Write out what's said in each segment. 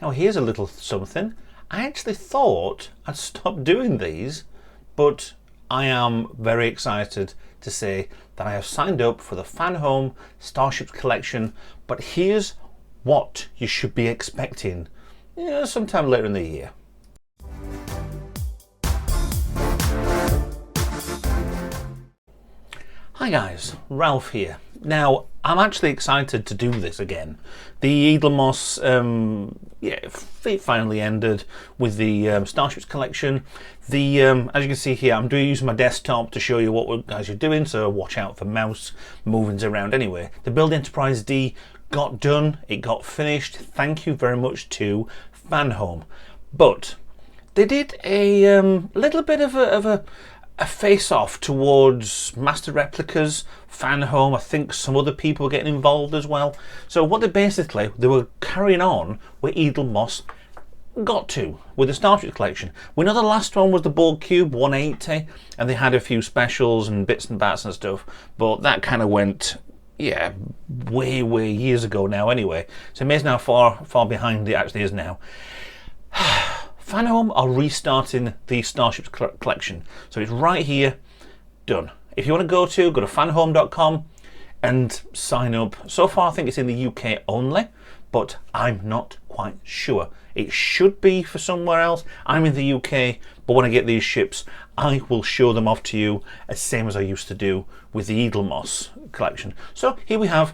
Now here's a little something. I actually thought I'd stop doing these, but I am very excited to say that I have signed up for the Fanhome Starship collection, but here's what you should be expecting sometime later in the year. Hi guys, Ralph here. Now, I'm actually excited to do this again. The Edelmoss, it finally ended with the Starships collection. As you can see here, I'm using my desktop to show you what you guys are doing, so watch out for mouse movings around anyway. The Build Enterprise D got done, it got finished. Thank you very much to Fanhome. But they did a little bit of a face-off towards Master Replicas, Fanhome. I think some other people were getting involved as well. So what they were carrying on where Edelmoss got to with the Starship collection. We know the last one was the Borg Cube 180, and they had a few specials and bits and bats and stuff, but that kind of went way years ago now anyway. So amazing how far behind it actually is now. Fanhome are restarting the Starships collection, so it's right here, done. If you want to go to fanhome.com and sign up. So far I think it's in the UK only, but I'm not quite sure. It should be for somewhere else. I'm in the UK, but when I get these ships, I will show them off to you, as same as I used to do with the Edelmoss collection. So here we have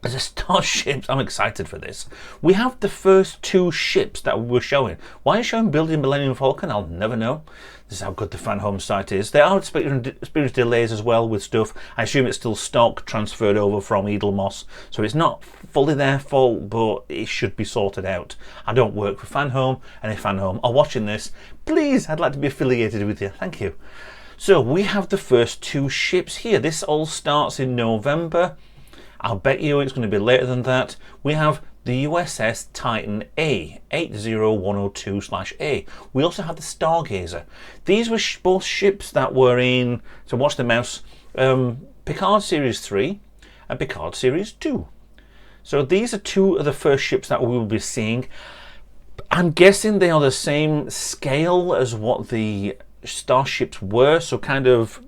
the Starships. I'm excited for this. We have the first two ships that we're showing. Why are you showing Building Millennium Falcon? I'll never know. This is how good the Fanhome site is. They are experiencing delays as well with stuff. I assume it's still stock transferred over from Edelmoss, so it's not fully their fault, but it should be sorted out. I don't work for Fanhome, and if Fanhome are watching this, please, I'd like to be affiliated with you. Thank you. So we have the first two ships here. This all starts in November. I'll bet you it's going to be later than that. We have the USS Titan A, 80102/A. We also have the Stargazer. These were both ships that were in, so watch the mouse, Picard Series 3 and Picard Series 2. So these are two of the first ships that we will be seeing. I'm guessing they are the same scale as what the Starships were, so kind of,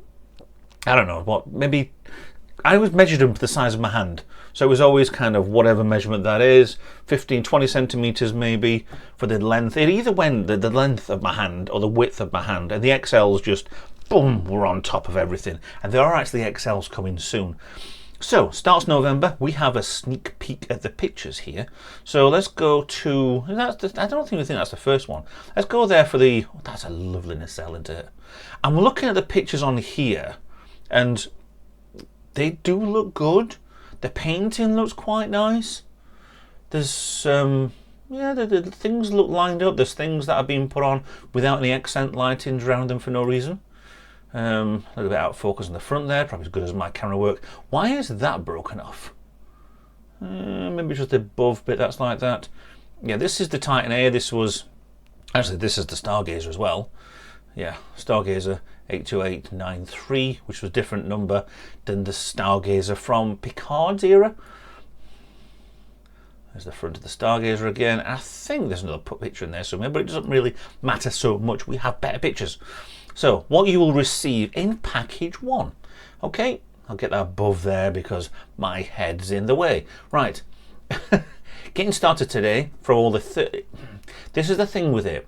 I don't know, what, maybe, I always measured them to the size of my hand. So it was always kind of whatever measurement that is, 15, 20 centimeters maybe for the length. It either went the length of my hand or the width of my hand, and the XLs just, boom, were on top of everything. And there are actually XLs coming soon. So, starts November. We have a sneak peek at the pictures here. So let's go to, I don't think that's the first one. Let's go there for the, that's a lovely nacelle, isn't it? I'm looking at the pictures on here, and they do look good. The painting looks quite nice. There's the things look lined up. There's things that have been put on without any accent lighting around them for no reason. A little bit out of focus in the front there, probably as good as my camera work. Why is that broken off? Maybe just the above bit that's like that. Yeah, this is the Titan A. This is the Stargazer as well. Yeah, Stargazer 82893, which was a different number than the Stargazer from Picard's era. There's the front of the Stargazer again. I think there's another picture in there somewhere, but it doesn't really matter so much. We have better pictures. So, what you will receive in package one. Okay, I'll get that above there because my head's in the way. Right, getting started today for all the... This is the thing with it.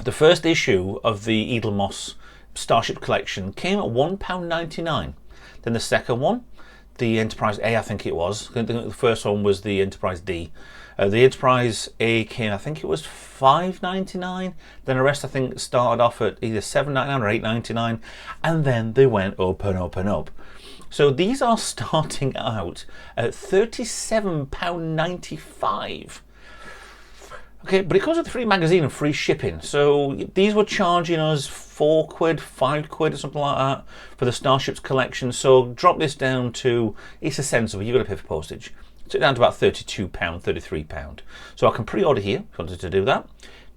The first issue of the Edelmoss Starship collection came at £1.99. Then the second one, the Enterprise A, I think it was. I think the first one was the Enterprise D. The Enterprise A came, I think it was £5.99. Then the rest, I think, started off at either £7.99 or £8.99, and then they went up and up and up. So these are starting out at £37.95. Okay, but it comes with a free magazine and free shipping. So these were charging us £4, £5 or something like that for the Starships collection. So drop this down to, it's a sensible, you've got to pay for postage. So down to about £32, £33. So I can pre-order here if you wanted to do that.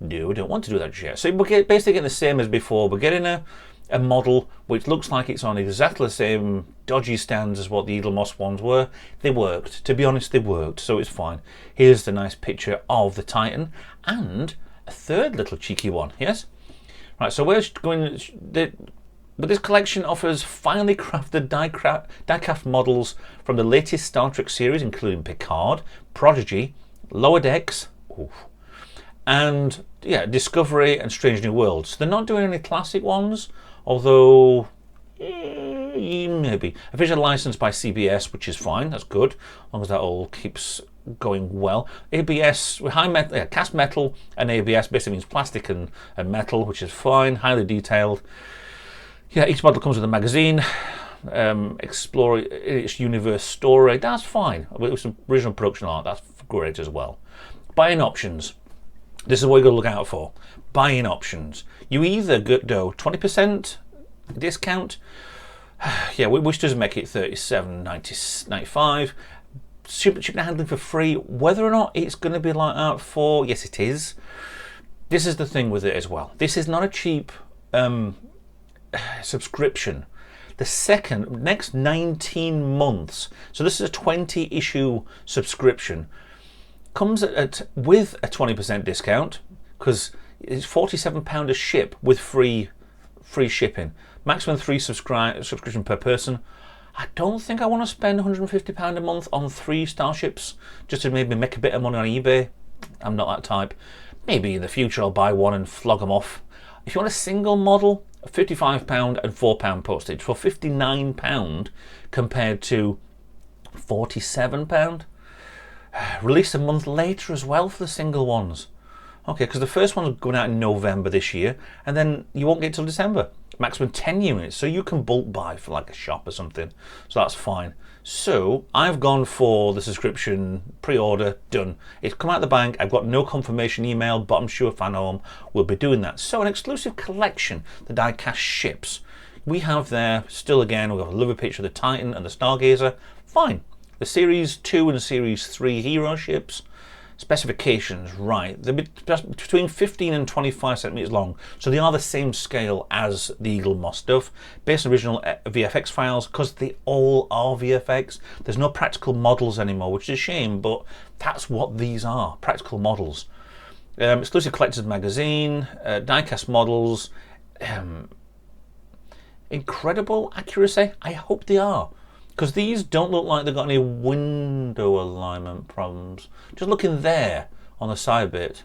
No, I don't want to do that just yet. So we're basically getting the same as before. We're getting a a model which looks like it's on exactly the same dodgy stands as what the Eaglemoss ones were. They worked. To be honest, they worked, so it's fine. Here's the nice picture of the Titan and a third little cheeky one. Yes? Right, so we're going... But this collection offers finely crafted die-cast models from the latest Star Trek series, including Picard, Prodigy, Lower Decks, and Discovery and Strange New Worlds. They're not doing any classic ones, although maybe. Official license by CBS, which is fine. That's good, as long as that all keeps going well. ABS with high metal, cast metal, and ABS basically means plastic and metal, which is fine. Highly detailed. Yeah, each model comes with a magazine, explore its universe story. That's fine. With some original production art, that's great as well. Buying options. This is what you've got to look out for. Buying options. You either go 20% discount. Yeah, which does make it $37.95. Shipping and handling for free. Whether or not it's going to be like that for, yes, it is. This is the thing with it as well. This is not a cheap subscription. The next 19 months, so this is a 20 issue subscription, comes with a 20% discount, because it's £47 a ship with free shipping. Maximum 3 subscription per person. I don't think I want to spend £150 a month on 3 Starships just to maybe make a bit of money on eBay. I'm not that type. Maybe in the future I'll buy one and flog them off. If you want a single model, £55 and £4 postage for £59 compared to £47. Released a month later as well for the single ones. Okay, because the first one's going out in November this year, and then you won't get till December. Maximum 10 units, so you can bulk buy for like a shop or something. So that's fine. So I've gone for the subscription, pre-order, done. It's come out of the bank. I've got no confirmation email, but I'm sure Fanhome will be doing that. So an exclusive collection, the die-cast ships. We have there, still again, we've got a lovely picture of the Titan and the Stargazer. Fine. The Series 2 and Series 3 hero ships. Specifications, right, they're between 15 and 25 centimeters long, so they are the same scale as the Eaglemoss stuff, based on original VFX files, because they all are VFX. There's no practical models anymore, which is a shame, but that's what these are, practical models. Exclusive collector's magazine, diecast models, incredible accuracy. I hope they are, because these don't look like they've got any window alignment problems. Just looking there on the side bit,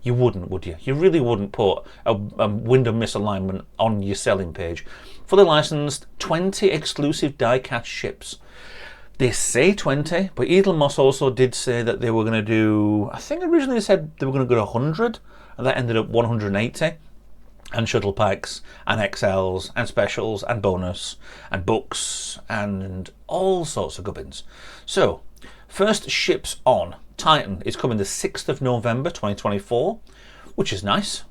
you wouldn't, would you? You really wouldn't put a window misalignment on your selling page. Fully licensed, 20 exclusive die-cast ships. They say 20, but Eaglemoss also did say that they were going to do, I think originally they said they were going to go to 100, and that ended up 180. And shuttle packs, and XLs, and specials, and bonus, and books, and all sorts of gubbins. So, first ships on. Titan is coming the 6th of November 2024, which is nice.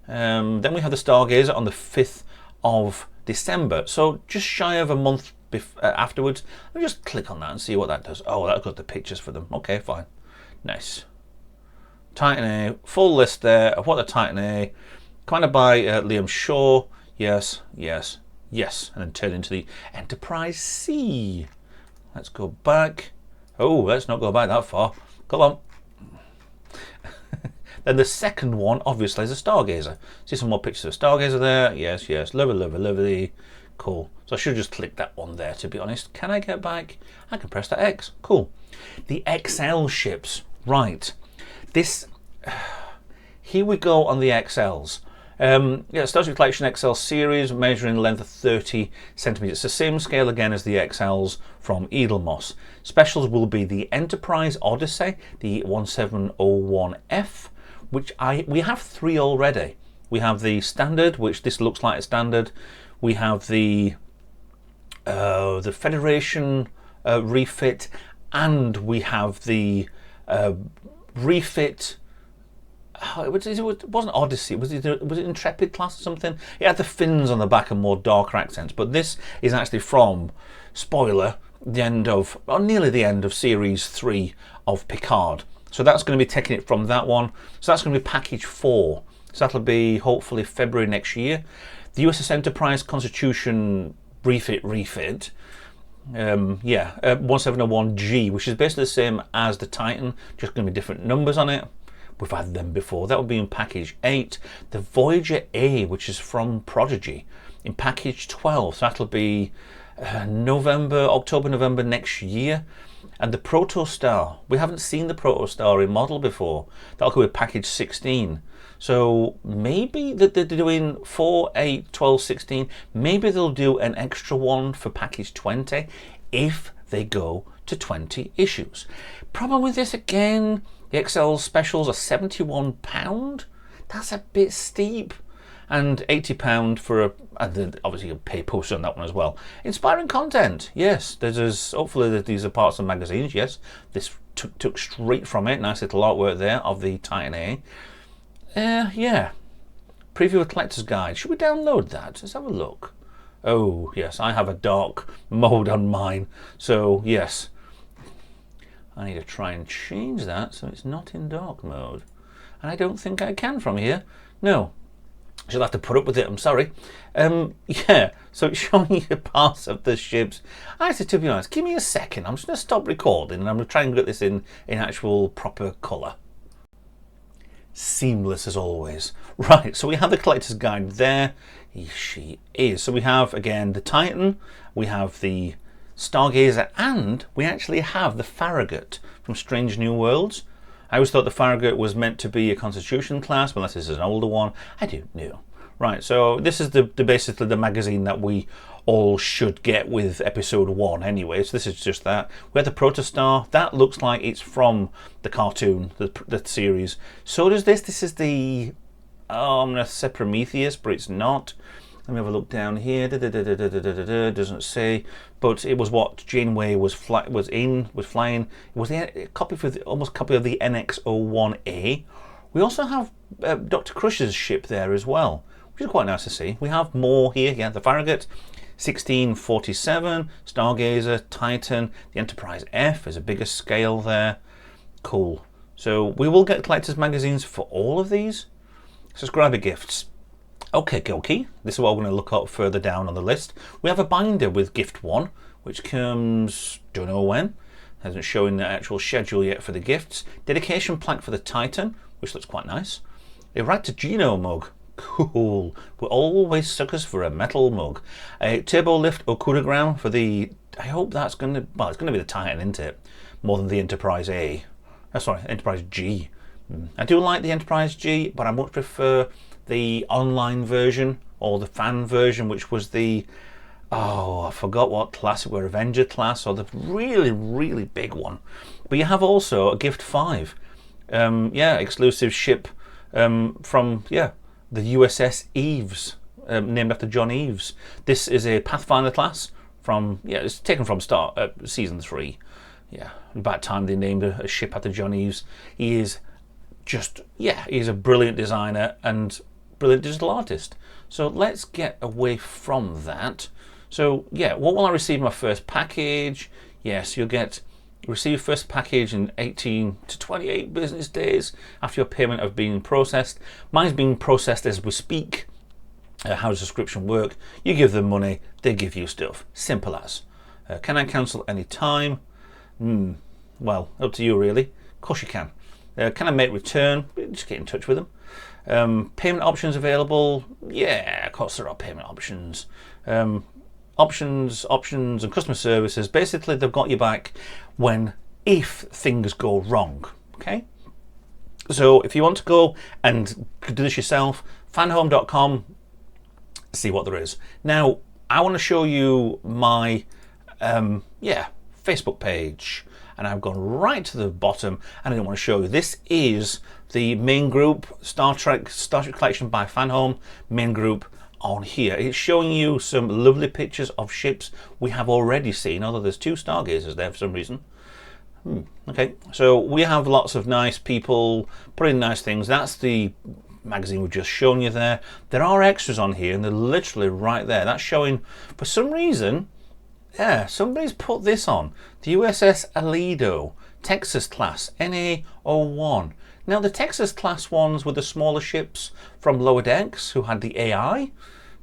Then we have the Stargazer on the 5th of December, so just shy of a month afterwards. Let me just click on that and see what that does. Oh, that's got the pictures for them. Okay, fine. Nice. Titan A, full list there of what the Titan A. Commanded by Liam Shaw, yes, yes, yes, and then turn into the Enterprise C. Let's go back. Oh, let's not go back that far. Come on. Then the second one, obviously, is a Stargazer. See some more pictures of Stargazer there. Yes, yes, lovely, lovely, lovely. Cool. So I should just click that one there, to be honest. Can I get back? I can press that X. Cool. The XL ships. Right. This... Here we go on the XLs. Starship Collection XL series, measuring length of 30 centimeters. It's the same scale again as the XLs from Eaglemoss. Specials will be the Enterprise Odyssey, the 1701F, which we have 3 already. We have the standard, which this looks like a standard. We have the Federation refit, and we have the refit. It wasn't Odyssey, was it Intrepid class or something? It had the fins on the back and more darker accents, but this is actually from, spoiler, the end of, or nearly the end of Series 3 of Picard. So that's going to be taking it from that one. So that's going to be package 4. So that'll be hopefully February next year. The USS Enterprise Constitution refit. 1701G, which is basically the same as the Titan, just going to be different numbers on it. We've had them before. That will be in package 8. The Voyager A, which is from Prodigy, in package 12. So that'll be October, November next year. And the Protostar, we haven't seen the Protostar in model before. That'll go with package 16. So maybe that they're doing 4, 8, 12, 16. Maybe they'll do an extra one for package 20 if they go to 20 issues. Problem with this again, the XL specials are £71. That's a bit steep. And £80 for and obviously you pay post on that one as well. Inspiring content, yes. There's hopefully these are parts of magazines. Yes, this took straight from it. Nice little artwork there of the Titan A. Yeah. Preview a collector's guide. Should we download that? Let's have a look. Oh yes, I have a dark mode on mine, so yes. I need to try and change that so it's not in dark mode. And I don't think I can from here. No. She'll have to put up with it, I'm sorry. Yeah, so it's showing you parts of the ships. I said, to be honest, give me a second. I'm just going to stop recording and I'm going to try and get this in actual proper colour. Seamless as always. Right, so we have the collector's guide there. She is. So we have, again, the Titan. We have the Stargazer. And we actually have the Farragut from Strange New Worlds. I always thought the Farragut was meant to be a Constitution class, but unless this is an older one, I don't know. Right, so this is the basically the magazine that we all should get with episode 1 anyway. So this is just that. We have the Protostar. That looks like it's from the cartoon, the series. So does this. This is the, I'm going to say Prometheus, but it's not. Let me have a look down here. Doesn't say, but it was what Janeway was flying. It was a copy for almost copy of the NX-01A. We also have Dr. Crusher's ship there as well, which is quite nice to see. We have more here. Yeah, the Farragut, 1647, Stargazer, Titan, the Enterprise F is a bigger scale there. Cool. So we will get collector's magazines for all of these. Subscriber gifts. Okay, this is what we're going to look at further down on the list. We have a binder with gift 1, which comes, don't know when, hasn't shown the actual schedule yet for the gifts. Dedication plaque for the Titan, which looks quite nice. A Right to Geno mug, cool. We're always suckers for a metal mug. A turbo lift Okuragram for the, I hope that's going to, well, it's going to be the Titan, isn't it? More than the Enterprise A. Sorry, Enterprise G. I do like the Enterprise G, but I much prefer the online version or the fan version, which was the, I forgot what class it were, Avenger class, or the really, really big one. But you have also a gift 5, exclusive ship from the USS Eves, named after John Eves. This is a Pathfinder class from, it's taken from season 3. Yeah, about time they named a ship after John Eves. He is just, he's a brilliant designer and brilliant digital artist. So let's get away from that. So what will I receive in my first package? Yes, you'll receive first package in 18 to 28 business days after your payment have been processed. Mine's being processed as we speak. How does subscription work? You give them money, they give you stuff. Simple as. Can I cancel any time? Well, up to you really. Of course you can. Can I make return? Just get in touch with them. Payment options available. Yeah, of course there are payment options. Options and customer services. Basically, they've got you back if things go wrong. Okay. So if you want to go and do this yourself, fanhome.com. See what there is. Now, I want to show you my Facebook page. And I've gone right to the bottom and I don't want to show you. This is the main group, Starship Collection by Fanhome, main group on here. It's showing you some lovely pictures of ships we have already seen, although there's 2 Stargazers there for some reason. Okay, so we have lots of nice people putting nice things. That's the magazine we've just shown you there. There are extras on here and they're literally right there. That's showing, for some reason, somebody's put this on. The USS Aledo, Texas class, NA-01. Now the Texas class ones were the smaller ships from Lower Decks who had the AI.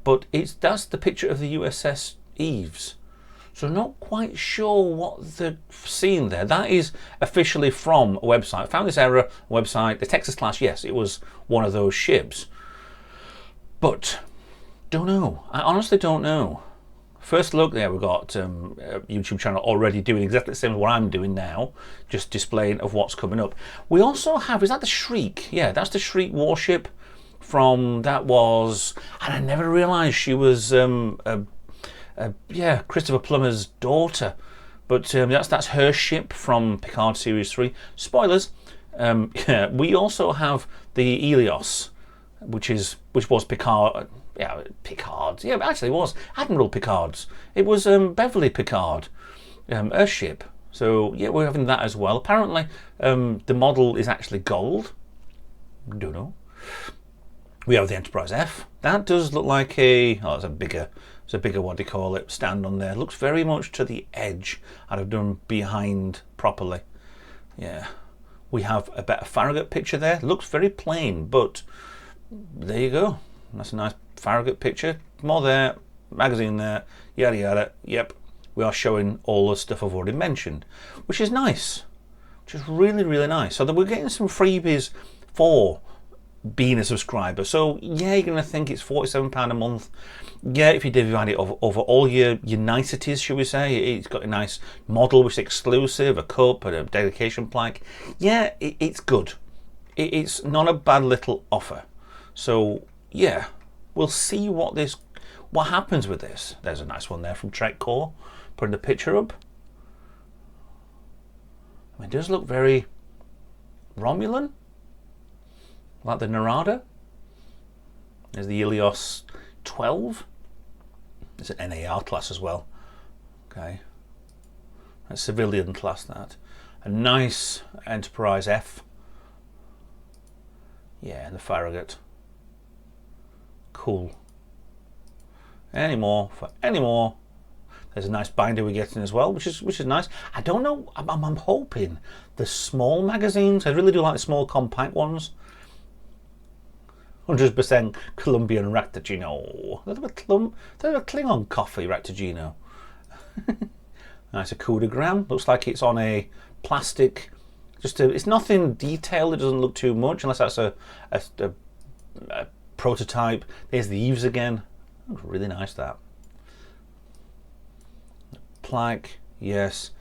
but that's the picture of the USS Eves. So not quite sure what they're seeing there. That is officially from a website. I found this error website. The Texas class, yes, it was one of those ships. But don't know. I honestly don't know. First look there, we've got a YouTube channel already doing exactly the same as what I'm doing now, just displaying of what's coming up. We also have, is that the Shriek? Yeah, that's the Shriek warship from, that was, and I never realised she was, yeah, Christopher Plummer's daughter. But that's her ship from Picard Series 3. Spoilers. Yeah, we also have the Helios, which was Picard. Yeah, Picard's. Yeah, actually it was Admiral Picard's. It was Beverly Picard, her ship. So yeah, we're having that as well. Apparently, the model is actually gold. Don't know. We have the Enterprise F. That does look like it's a bigger, what do you call it, stand on there. Looks very much to the edge. I'd have done behind properly. Yeah. We have a better Farragut picture there. Looks very plain, but there you go. That's a nice Farragut picture. More there, magazine there, yada yada. Yep, we are showing all the stuff I've already mentioned, which is nice, which is really, really nice. So that we're getting some freebies for being a subscriber. So yeah, you're gonna think it's £47 a month. Yeah, if you divide it over all your niceties, should we say, it's got a nice model which is exclusive, a cup and a dedication plaque. Yeah, it's good. It's not a bad little offer. So yeah, we'll see what happens with this. There's a nice one there from Trek Core, putting the picture up. I mean, it does look very Romulan, like the Narada. There's the Helios 12. It's an NAR class as well. Okay, a civilian class. That a nice Enterprise F. Yeah, and the Farragut. Cool. Any more? There's a nice binder we're getting as well, which is nice. I don't know. I'm hoping the small magazines. I really do like the small compact ones. 100% Colombian Ractagino. They're a Klingon coffee Ractagino. Nice, a coup de grace. Looks like it's on a plastic. It's nothing detailed. It doesn't look too much, unless that's a prototype. There's the eaves again. Looks really nice, that. Plaque, yes.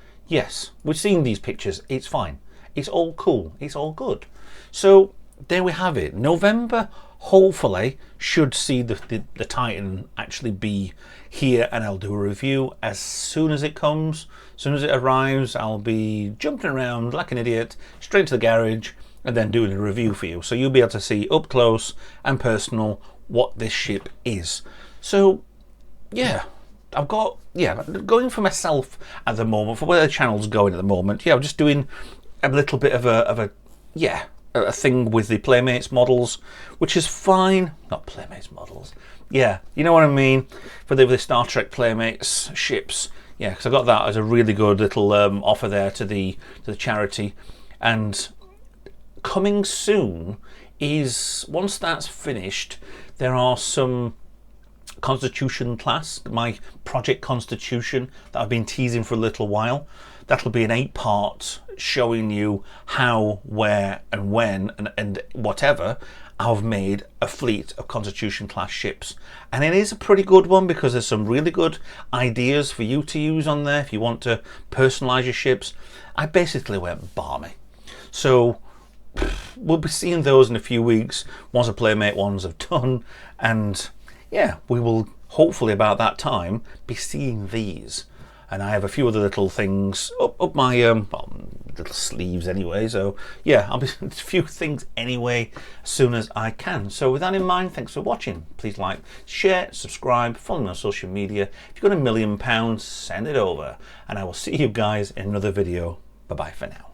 We've seen these pictures. It's fine. It's all cool. It's all good. So there we have it. November, hopefully, should see the Titan actually be here, and I'll do a review as soon as it comes. As soon as it arrives, I'll be jumping around like an idiot, straight to the garage, and then doing a review for you. So you'll be able to see up close and personal what this ship is. So yeah, I've got, going for myself at the moment, for where the channel's going at the moment. Yeah, I'm just doing a little bit of a thing with the Playmates models, which is fine. Not Playmates models. Yeah, you know what I mean? For the Star Trek Playmates ships. Yeah, because I got that as a really good little offer there to the charity. And coming soon is, once that's finished, there are some Constitution class, my Project Constitution, that I've been teasing for a little while. That'll be an 8-part showing you how, where and when and whatever I've made a fleet of Constitution class ships. And it is a pretty good one, because there's some really good ideas for you to use on there if you want to personalize your ships. I basically went balmy. So we'll be seeing those in a few weeks once the Playmate ones have done, and yeah, we will hopefully about that time be seeing these. And I have a few other little things up my little sleeves anyway. So yeah, I'll be a few things anyway as soon as I can. So with that in mind, thanks for watching. Please like, share, subscribe, follow me on social media. If you've got £1 million, send it over, and I will see you guys in another video. Bye bye for now.